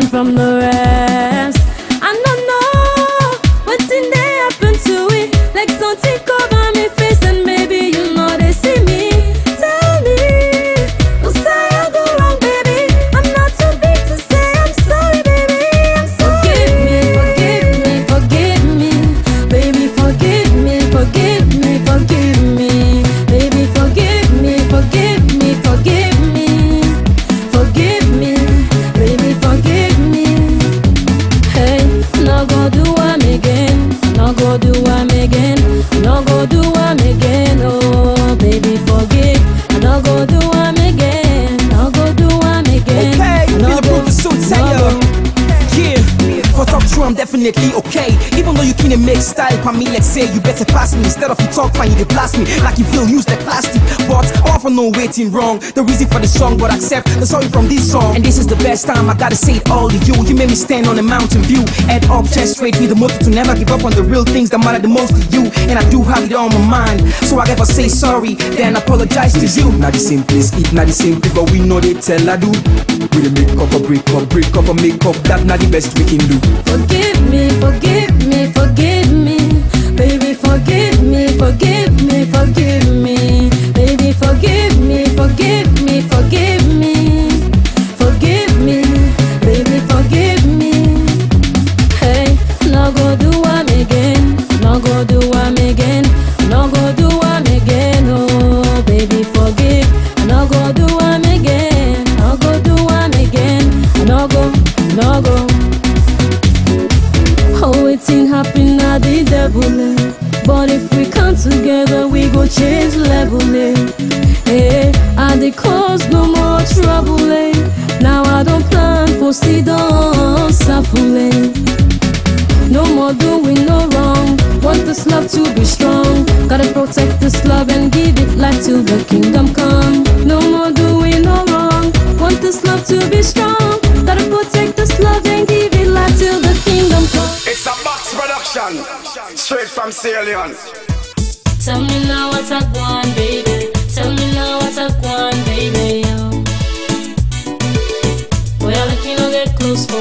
different from the rest. I don't know what's in there happen to it. Like something cover me face and maybe you know they see me. Tell me, who say I go wrong, baby? I'm not too big to say I'm sorry, baby. I'm sorry. Forgive me, forgive me, baby. Forgive me, forgive me, forgive me, baby. Forgive me, forgive me, forgive me, forgive me, baby. Forgive me. Hey, no go do am again, no go do am again, no go do am again. Oh, baby, forgive. No go do am again, no go do am again. Okay, no feel the suit, no yeah. For talk true, I'm definitely okay. Even though you can't make style for me, let's say you better pass me. Instead of you talk fine, you blast me like you feel used like plastic. But I often know waiting wrong. The reason for the song, but accept the sorry from this song. And this is the best time, I gotta say it all to you. You made me stand on a mountain view, head up, chest straight, with the motto to never give up on the real things that matter the most to you. And I do have it on my mind, so I never say sorry, then apologize to you. Not the same place, it not the same people, we know they tell I do. We the make up or break up or make up, that not the best we can do. Forgive me, forgive me, forgive me, baby. Forgive me, forgive me, forgive me, baby. Forgive me, forgive me, forgive me, forgive me, baby. Forgive me. Hey, no go do am again, no go do am again, no go do am again. Oh, baby, forgive. No go do am again, no go do am again, no go, no go. Oh, it's in happen na the devil, eh. But if we come together, we go change level, eh. Hey, I dey cause no more trouble, eh. Now I don't plan for see don't suffer, eh. No more doing no wrong. Want this love to be strong. Gotta protect this love and give it life till the kingdom come. No more doing no wrong. Want this love to be strong. Gotta protect this love and give it life till the kingdom come. It's a box production, straight from Sierra Leone. Tell me now what's a one, baby. Tell me now what's a one, baby. Boy, I like you know get close for